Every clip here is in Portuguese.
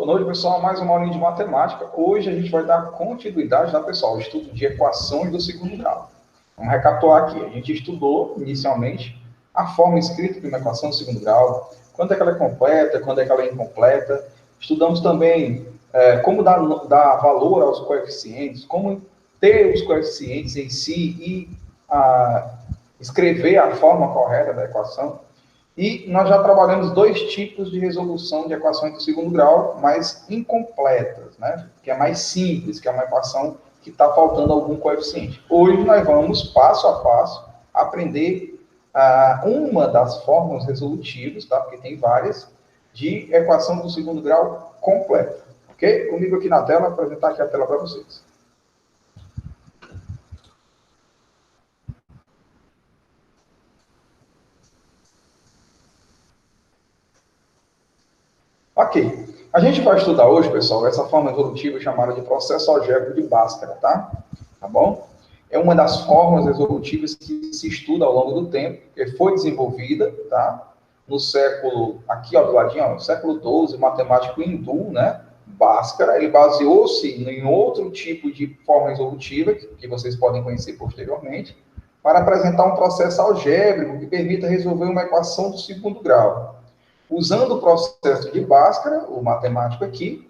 Boa noite, pessoal. Mais uma aulinha de matemática. Hoje a gente vai dar continuidade, né, pessoal, ao estudo de equações do segundo grau. Vamos recapitular aqui. A gente estudou, inicialmente, a forma escrita de uma equação do segundo grau, quando é que ela é completa, quando é que ela é incompleta. Estudamos também como dar valor aos coeficientes, como ter os coeficientes em si e escrever a forma correta da equação. E nós já trabalhamos dois tipos de resolução de equações do segundo grau, mais incompletas, né? Que é mais simples, que é uma equação que está faltando algum coeficiente. Hoje nós vamos, passo a passo, aprender uma das fórmulas resolutivas, tá? Porque tem várias, de equação do segundo grau completa. Ok? Comigo aqui na tela, vou apresentar aqui a tela para vocês. Ok. A gente vai estudar hoje, pessoal, essa forma resolutiva chamada de processo algébrico de Bhaskara, tá? Tá bom? É uma das formas resolutivas que se estuda ao longo do tempo, que foi desenvolvida, tá? No século, aqui, ó, do ladinho, ó, no século XII, o matemático hindu, né? Bhaskara, ele baseou-se em outro tipo de forma resolutiva, que vocês podem conhecer posteriormente, para apresentar um processo algébrico que permita resolver uma equação do segundo grau. Usando o processo de Bhaskara, o matemático aqui,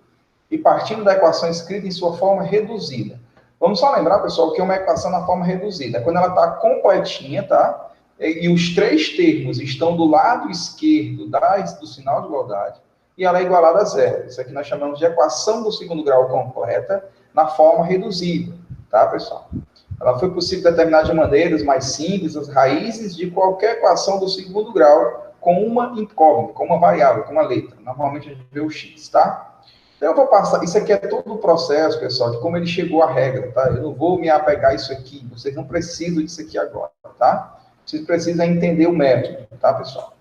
e partindo da equação escrita em sua forma reduzida. Vamos só lembrar, pessoal, que é uma equação na forma reduzida. Quando ela está completinha, tá? E os três termos estão do lado esquerdo do sinal de igualdade, e ela é igualada a zero. Isso aqui nós chamamos de equação do segundo grau completa na forma reduzida, tá, pessoal? Ela foi possível determinar de maneiras mais simples as raízes de qualquer equação do segundo grau com uma incógnita, com uma variável, com uma letra. Normalmente a gente vê o x, tá? Então eu vou passar, isso aqui é todo o processo, pessoal, de como ele chegou à regra, tá? Eu não vou me apegar a isso aqui, vocês não precisam disso aqui agora, tá? Vocês precisam entender o método, tá, pessoal?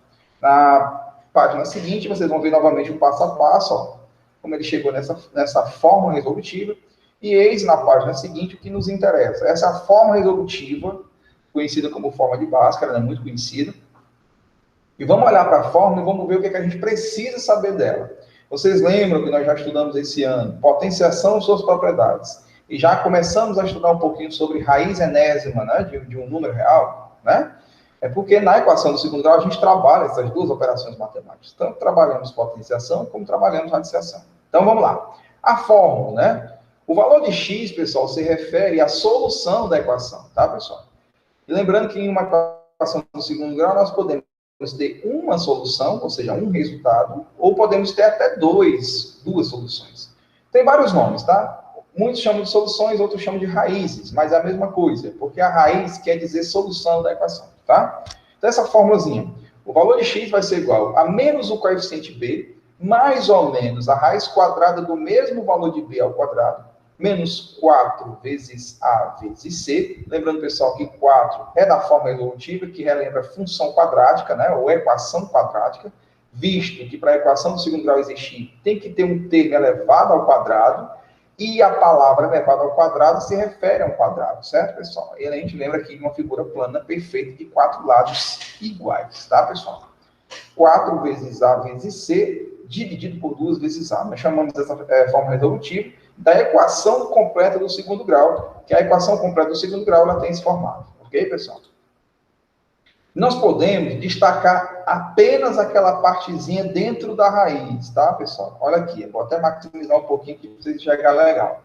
Na página seguinte, vocês vão ver novamente o passo a passo, ó, como ele chegou nessa forma resolutiva, e eis na página seguinte o que nos interessa. Essa forma resolutiva, conhecida como forma de Bhaskara, ela é muito conhecida. E vamos olhar para a fórmula e vamos ver o que a gente precisa saber dela. Vocês lembram que nós já estudamos esse ano potenciação e suas propriedades. E já começamos a estudar um pouquinho sobre raiz enésima, né, de um número real, né? É porque na equação do segundo grau a gente trabalha essas duas operações matemáticas. Tanto trabalhamos potenciação como trabalhamos radiciação. Então vamos lá. A fórmula, né? O valor de x, pessoal, se refere à solução da equação, tá, pessoal? E lembrando que em uma equação do segundo grau nós podemos ter uma solução, ou seja, um resultado, ou podemos ter até duas soluções. Tem vários nomes, tá? Muitos chamam de soluções, outros chamam de raízes, mas é a mesma coisa, porque a raiz quer dizer solução da equação, tá? Então, essa formulazinha, o valor de x vai ser igual a menos o coeficiente b, mais ou menos a raiz quadrada do mesmo valor de b ao quadrado, menos 4 vezes a vezes c. Lembrando, pessoal, que 4 é da forma resolutiva, que relembra função quadrática, né, ou equação quadrática, visto que para a equação do segundo grau existir, tem que ter um termo elevado ao quadrado, e a palavra elevada ao quadrado se refere a um quadrado, certo, pessoal? E a gente lembra aqui de uma figura plana perfeita de 4 lados iguais, tá, pessoal? 4 vezes a vezes c, dividido por 2 vezes a. Nós chamamos dessa forma resolutiva da equação completa do segundo grau, que a equação completa do segundo grau ela tem esse formato, ok, pessoal? Nós podemos destacar apenas aquela partezinha dentro da raiz, tá, pessoal? Olha aqui, eu vou até maximizar um pouquinho para vocês enxergarem legal.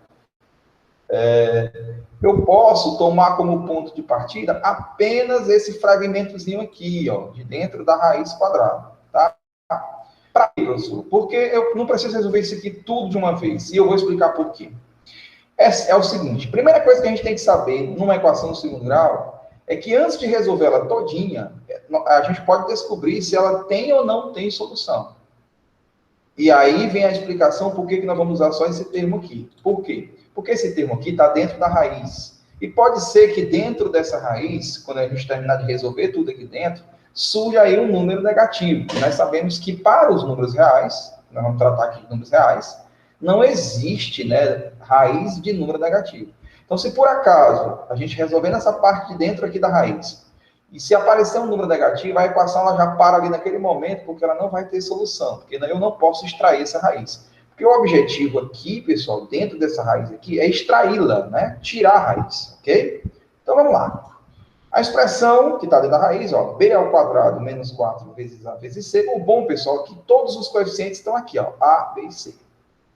Eu posso tomar como ponto de partida apenas esse fragmentozinho aqui, ó, de dentro da raiz quadrada, tá? Para quê, professor? Porque eu não preciso resolver isso aqui tudo de uma vez, e eu vou explicar por quê. É o seguinte, primeira coisa que a gente tem que saber numa equação do segundo grau é que antes de resolver ela todinha, a gente pode descobrir se ela tem ou não tem solução. E aí vem a explicação por que nós vamos usar só esse termo aqui. Por quê? Porque esse termo aqui está dentro da raiz. E pode ser que dentro dessa raiz, quando a gente terminar de resolver tudo aqui dentro, surja aí um número negativo. Nós sabemos que para os números reais, nós vamos tratar aqui de números reais, não existe, né, raiz de número negativo. Então, se por acaso a gente resolver nessa parte de dentro aqui da raiz, e se aparecer um número negativo, a equação ela já para ali naquele momento, porque ela não vai ter solução, porque eu não posso extrair essa raiz. Porque o objetivo aqui, pessoal, dentro dessa raiz aqui, é extraí-la, né? Tirar a raiz, ok? Então, vamos lá. A expressão que está dentro da raiz, ó, b ao quadrado menos 4 vezes a vezes c. O bom, pessoal, é que todos os coeficientes estão aqui, ó, a, b e c,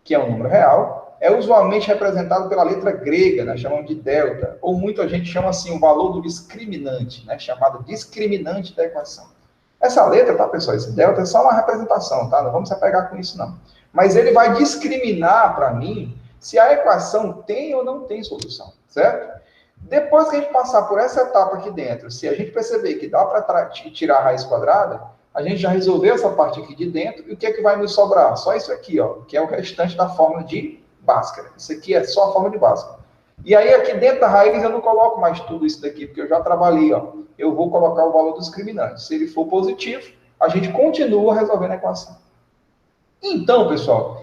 que é um número real, é usualmente representado pela letra grega, né, chamamos de delta, ou muita gente chama assim o valor do discriminante, né, chamado discriminante da equação. Essa letra, tá, pessoal, esse delta é só uma representação, tá? Não vamos se apegar com isso, não. Mas ele vai discriminar para mim se a equação tem ou não tem solução, certo? Depois que a gente passar por essa etapa aqui dentro, se a gente perceber que dá para tirar a raiz quadrada, a gente já resolveu essa parte aqui de dentro, e o que é que vai nos sobrar? Só isso aqui, ó, que é o restante da fórmula de Bhaskara. Isso aqui é só a fórmula de Bhaskara. E aí, aqui dentro da raiz, eu não coloco mais tudo isso daqui, porque eu já trabalhei, ó. Eu vou colocar o valor do discriminante. Se ele for positivo, a gente continua resolvendo a equação. Então, pessoal,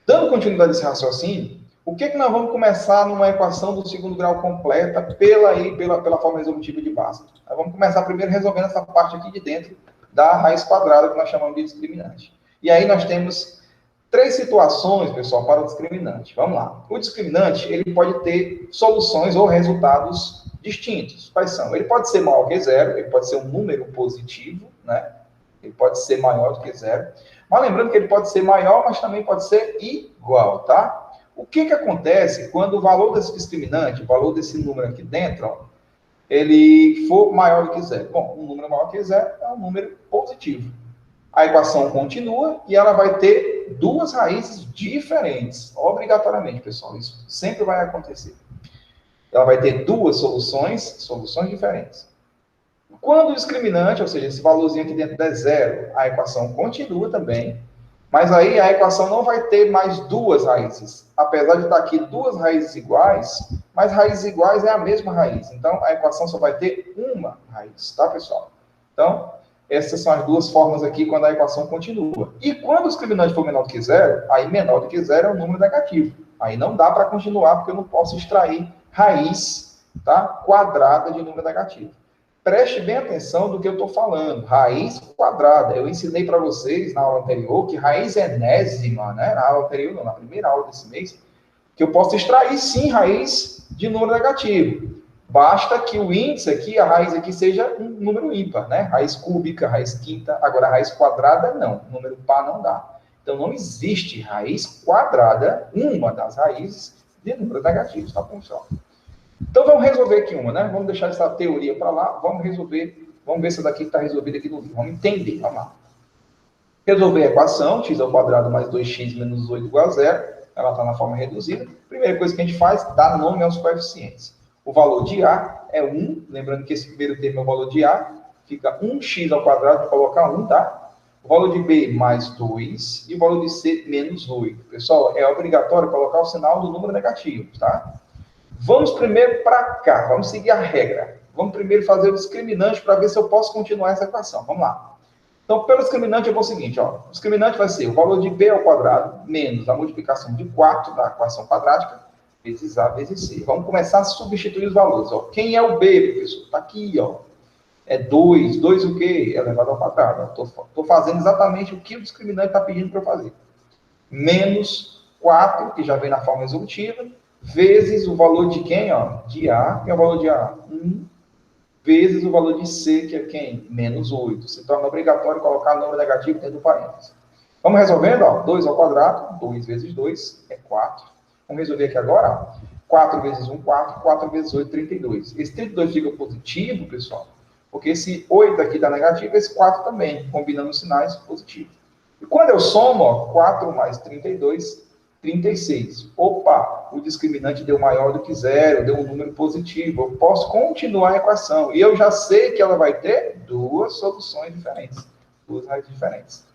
dando continuidade a esse raciocínio, o que é que nós vamos começar numa equação do segundo grau completa pela forma resolutiva de Bhaskara? Nós vamos começar primeiro resolvendo essa parte aqui de dentro da raiz quadrada, que nós chamamos de discriminante. E aí nós temos 3 situações, pessoal, para o discriminante. Vamos lá. O discriminante, ele pode ter soluções ou resultados distintos. Quais são? Ele pode ser maior que zero, ele pode ser um número positivo, né? Ele pode ser maior do que zero. Mas lembrando que ele pode ser maior, mas também pode ser igual, tá? O que acontece quando o valor desse discriminante, o valor desse número aqui dentro, ó, ele for maior do que zero? Bom, um número maior que zero é um número positivo. A equação continua e ela vai ter 2 raízes diferentes, obrigatoriamente, pessoal. Isso sempre vai acontecer. Ela vai ter 2 soluções diferentes. Quando o discriminante, ou seja, esse valorzinho aqui dentro é zero, a equação continua também, mas aí a equação não vai ter mais 2 raízes. Apesar de estar aqui 2 raízes iguais, mas raízes iguais é a mesma raiz. Então, a equação só vai ter uma raiz, tá, pessoal? Então, essas são as 2 formas aqui quando a equação continua. E quando o discriminante for menor do que zero, aí menor do que zero é um número negativo. Aí não dá para continuar, porque eu não posso extrair raiz, tá, quadrada de número negativo. Preste bem atenção do que eu estou falando. Raiz quadrada. Eu ensinei para vocês na aula anterior que raiz enésima, né? Na aula anterior, não, na primeira aula desse mês, que eu posso extrair sim raiz de número negativo. Basta que o índice aqui, a raiz aqui, seja um número ímpar, né? Raiz cúbica, raiz quinta. Agora, raiz quadrada, não. Número par não dá. Então, não existe raiz quadrada, uma das raízes de números negativos, tá, pessoal? Então, vamos resolver aqui uma, né? Vamos deixar essa teoria para lá, vamos resolver, vamos ver se essa daqui está resolvida aqui no livro. Vamos entender, vamos lá. Resolver a equação, x ao quadrado mais 2x menos 8 igual a zero, ela está na forma reduzida. Primeira coisa que a gente faz, dá nome aos coeficientes. O valor de A é 1, lembrando que esse primeiro termo é o valor de A, fica 1x ao quadrado, vou colocar 1, tá? O valor de B mais 2 e o valor de C menos 8. Pessoal, é obrigatório colocar o sinal do número negativo, tá? Vamos primeiro para cá, vamos seguir a regra. Vamos primeiro fazer o discriminante para ver se eu posso continuar essa equação. Vamos lá. Então, pelo discriminante, eu vou o seguinte, ó. O discriminante vai ser o valor de B ao quadrado menos a multiplicação de 4 da equação quadrática vezes A vezes C. Vamos começar a substituir os valores, ó. Quem é o B, professor? Está aqui, ó. É 2. 2 o quê? Elevado ao quadrado. Estou fazendo exatamente o que o discriminante está pedindo para eu fazer. Menos 4, que já vem na forma resolutiva, vezes o valor de quem? Ó, de A, que é o valor de A? 1, vezes o valor de C, que é quem? Menos 8. Se torna obrigatório colocar o número negativo dentro do parênteses. Vamos resolvendo, ó, 2 ao quadrado, 2 vezes 2 é 4. Vamos resolver aqui agora, ó. 4 vezes 1, 4, 4 vezes 8, 32. Esse 32 fica positivo, pessoal, porque esse 8 aqui dá negativo, esse 4 também, combinando os sinais, positivo. E quando eu somo, ó, 4 mais 32, 36. Opa, o discriminante deu maior do que zero, deu um número positivo. Eu posso continuar a equação. E eu já sei que ela vai ter 2 soluções diferentes. 2 raízes diferentes.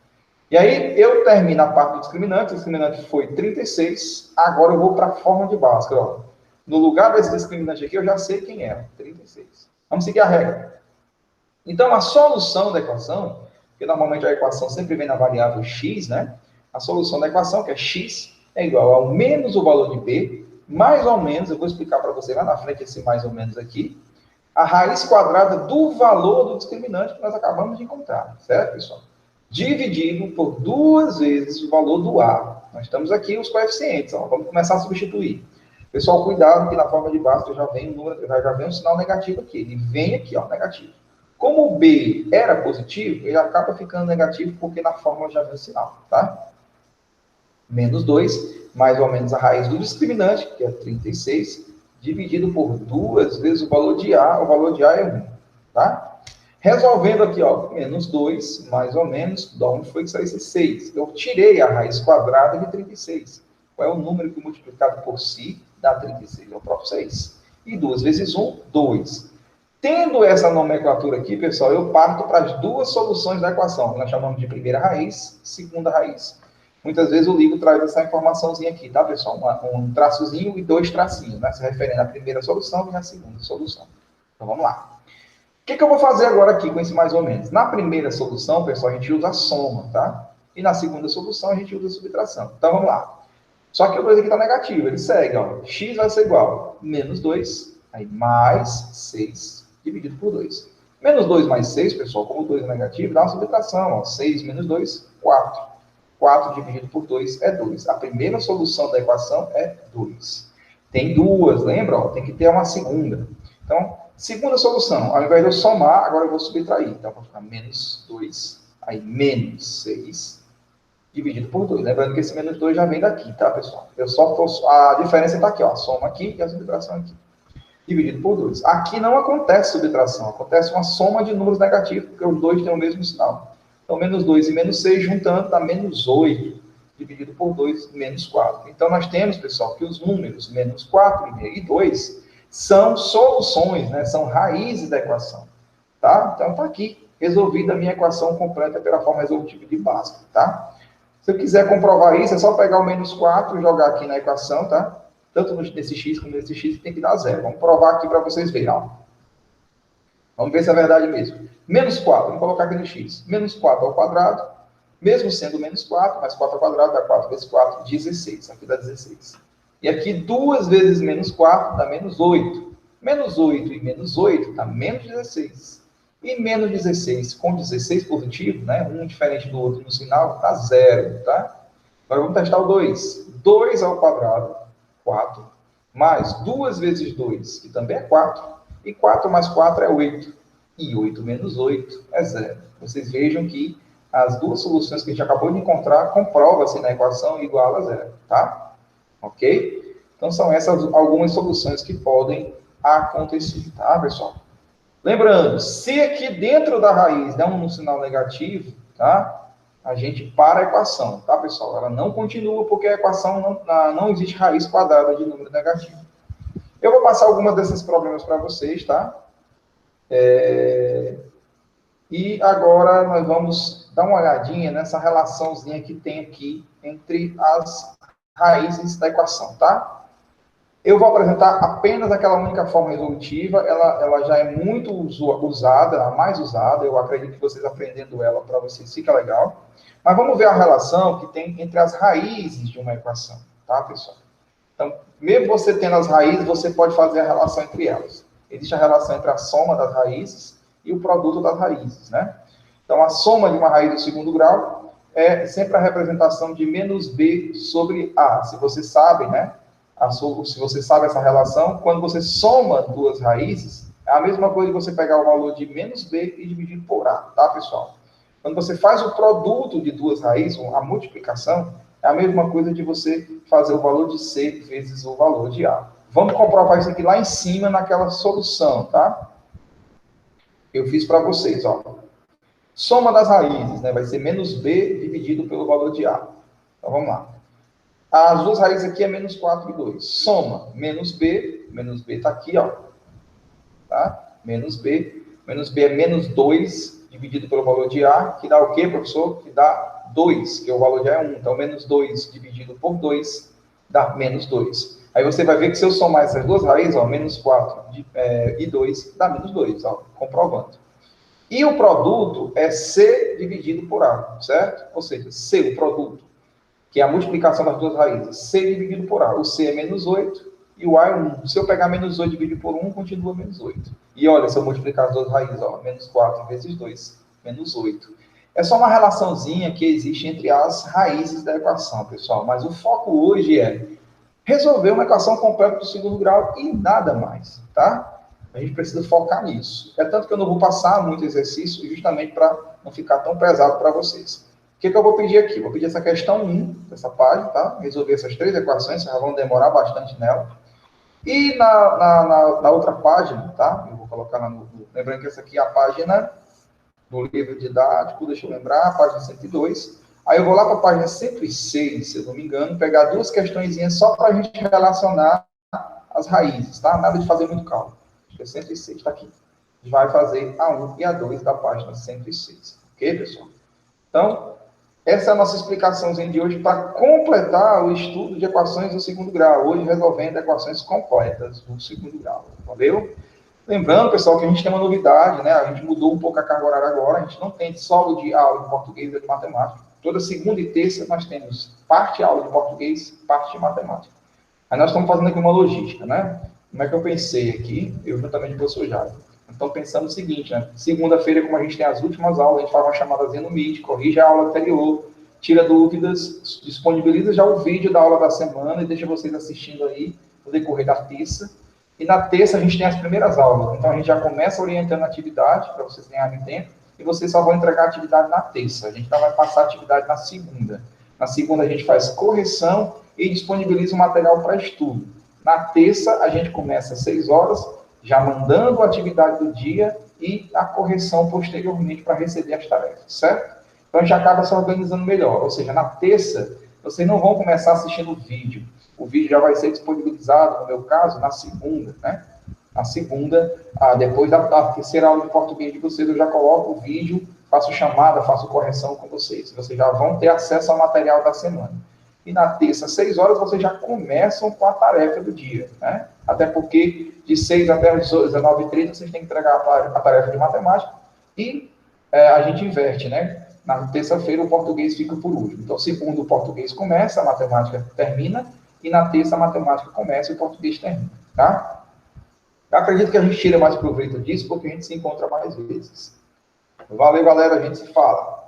E aí, eu termino a parte do discriminante. O discriminante foi 36. Agora eu vou para a forma de Bhaskara. Ó. No lugar desse discriminante aqui, eu já sei quem é. 36. Vamos seguir a regra. Então, a solução da equação, porque normalmente a equação sempre vem na variável x, né? A solução da equação, que é x, é igual ao menos o valor de B, mais ou menos, eu vou explicar para você lá na frente esse mais ou menos aqui, a raiz quadrada do valor do discriminante que nós acabamos de encontrar, certo, pessoal? dividido por 2 vezes o valor do A. Nós estamos aqui os coeficientes, ó. Vamos começar a substituir. Pessoal, cuidado que na forma de Bhaskara já vem um sinal negativo aqui. Ele vem aqui, ó, negativo. Como o B era positivo, ele acaba ficando negativo porque na fórmula já vem o sinal, tá? Menos 2, mais ou menos a raiz do discriminante, que é 36, dividido por 2 vezes o valor de A é 1, tá? Resolvendo aqui, ó, menos 2, mais ou menos, de onde foi que saiu esse 6? Eu tirei a raiz quadrada de 36. Qual é o número que multiplicado por si dá 36? É o próprio 6. E 2 vezes 1, 2. Tendo essa nomenclatura aqui, pessoal, eu parto para as duas soluções da equação, que nós chamamos de primeira raiz, segunda raiz. Muitas vezes o livro traz essa informaçãozinha aqui, tá, pessoal? Um traçozinho e 2 tracinhos, né? Se referindo à primeira solução e à segunda solução. Então, vamos lá. O que eu vou fazer agora aqui com esse mais ou menos? Na primeira solução, pessoal, a gente usa a soma, tá? E na segunda solução, a gente usa a subtração. Então, vamos lá. Só que o 2 aqui está negativo, ele segue, ó. X vai ser igual a menos 2, aí mais 6 dividido por 2. Menos 2 mais 6, pessoal, como o 2 é negativo, dá uma subtração, ó. 6 menos 2, 4. 4 dividido por 2 é 2. A primeira solução da equação é 2. Tem duas, lembra? Ó, tem que ter uma segunda. Então, segunda solução, ao invés de eu somar, agora eu vou subtrair. Então, vai ficar menos 2, aí menos 6, dividido por 2. Lembrando que esse menos 2 já vem daqui, tá, pessoal? A diferença está aqui, ó, a soma aqui e a subtração aqui. Dividido por 2. Aqui não acontece subtração, acontece uma soma de números negativos, porque os dois têm o mesmo sinal. Então, menos 2 e menos 6 juntando dá menos 8, dividido por 2, menos 4. Então, nós temos, pessoal, que os números menos 4 e 2 são soluções, né? São raízes da equação. Tá? Então, está aqui, resolvida a minha equação completa pela forma resolutiva de Bhaskara, tá? Se eu quiser comprovar isso, é só pegar o menos 4 e jogar aqui na equação, tá? Tanto nesse x como nesse x tem que dar 0. Vamos provar aqui para vocês verem, ó. Vamos ver se é verdade mesmo. Menos 4, vamos colocar aqui no x. Menos 4 ao quadrado, mesmo sendo menos 4, mais 4 ao quadrado dá 4 vezes 4, 16. Aqui dá 16. E aqui 2 vezes menos 4 dá menos 8. Menos 8 e menos 8 dá menos 16. E menos 16 com 16 positivo, né? Um diferente do outro no sinal, dá 0, tá? Agora vamos testar o 2. 2 ao quadrado, 4. Mais 2 vezes 2, que também é 4. E 4 mais 4 é 8. E 8 menos 8 é 0. Vocês vejam que as duas soluções que a gente acabou de encontrar comprova-se na equação igual a 0, tá? Ok? Então, são essas algumas soluções que podem acontecer, tá, pessoal? Lembrando, se aqui dentro da raiz der um sinal negativo, tá? A gente para a equação, tá, pessoal? Ela não continua porque a equação não existe raiz quadrada de número negativo. Eu vou passar algumas desses problemas para vocês, tá? E agora nós vamos dar uma olhadinha nessa relaçãozinha que tem aqui entre as raízes da equação, tá? Eu vou apresentar apenas aquela única forma resolutiva, ela já é muito usada, a mais usada, eu acredito que vocês aprendendo ela para vocês fica legal. Mas vamos ver a relação que tem entre as raízes de uma equação, tá, pessoal? Então, mesmo você tendo as raízes, você pode fazer a relação entre elas. Existe a relação entre a soma das raízes e o produto das raízes, né? Então, a soma de uma raiz do segundo grau é sempre a representação de menos b sobre a. Se você sabe, né? Se você sabe essa relação, quando você soma duas raízes, é a mesma coisa de você pegar o valor de menos b e dividir por a, tá, pessoal? Quando você faz o produto de duas raízes, a multiplicação, é a mesma coisa de você fazer o valor de c vezes o valor de a. Vamos comprovar isso aqui lá em cima naquela solução, tá? Eu fiz para vocês, ó. Soma das raízes, né? Vai ser menos b dividido pelo valor de a. Então, vamos lá. As duas raízes aqui é menos 4 e 2. Soma menos b está aqui, ó. Tá? Menos b é menos 2 dividido pelo valor de a, que dá o quê, professor? Que dá 2, que o valor de a é 1. Então, menos 2 dividido por 2 dá menos 2. Aí você vai ver que se eu somar essas duas raízes, ó, menos 4 e 2, dá menos 2, ó, comprovando. E o produto é c dividido por a, certo? Ou seja, c, o produto, que é a multiplicação das duas raízes. C dividido por A. O C é menos 8 e o A é 1. Se eu pegar menos 8 dividido por 1, continua menos 8. E olha, se eu multiplicar as duas raízes, ó, menos 4 vezes 2, menos 8. É só uma relaçãozinha que existe entre as raízes da equação, pessoal. Mas o foco hoje é resolver uma equação completa do segundo grau e nada mais, tá? A gente precisa focar nisso. É tanto que eu não vou passar muito exercício, justamente para não ficar tão pesado para vocês. O que eu vou pedir aqui? Vou pedir essa questão 1 dessa página, tá? Resolver essas 3 equações, vocês vão demorar bastante nela. E na outra página, tá? Eu vou colocar lembrando que essa aqui é a página do livro didático, deixa eu lembrar, a página 102. Aí eu vou lá para a página 106, se eu não me engano, pegar 2 questõezinhas só para a gente relacionar as raízes, tá? Nada de fazer muito cálculo. Acho que é 106, está aqui. A gente vai fazer a 1 e a 2 da página 106. Ok, pessoal? Então, essa é a nossa explicaçãozinha de hoje para completar o estudo de equações do segundo grau. Hoje, resolvendo equações completas do segundo grau. Valeu? Lembrando, pessoal, que a gente tem uma novidade, né? A gente mudou um pouco a carga horária agora. A gente não tem solo de aula de português e de matemática. Toda segunda e terça nós temos parte aula de português, parte de matemática. Aí nós estamos fazendo aqui uma logística, né? Como é que eu pensei aqui? Eu juntamente com o professor Jair. Então, pensando o seguinte, né? Segunda-feira, como a gente tem as últimas aulas, a gente faz uma chamadazinha no Meet, corrige a aula anterior, tira dúvidas, disponibiliza já o vídeo da aula da semana e deixa vocês assistindo aí no decorrer da terça. E na terça a gente tem as primeiras aulas. Então, a gente já começa orientando a atividade, para vocês ganharem tempo, e vocês só vão entregar a atividade na terça. A gente já vai passar a atividade na segunda. Na segunda, a gente faz correção e disponibiliza o material para estudo. Na terça, a gente começa às 6 horas, já mandando a atividade do dia e a correção posteriormente para receber as tarefas, certo? Então, a gente acaba se organizando melhor. Ou seja, na terça, vocês não vão começar assistindo o vídeo. O vídeo já vai ser disponibilizado, no meu caso, na segunda, né? Na segunda, depois da terceira aula de português de vocês, eu já coloco o vídeo, faço chamada, faço correção com vocês. Vocês já vão ter acesso ao material da semana. E na terça, às 6 horas, vocês já começam com a tarefa do dia, né? Até porque de 6 até as 19h30 vocês têm que entregar a tarefa de matemática e a gente inverte, né? Na terça-feira o português fica por último. Então, segundo o português começa, a matemática termina, e na terça a matemática começa e o português termina, tá? Eu acredito que a gente tira mais proveito disso porque a gente se encontra mais vezes. Valeu, galera, a gente se fala.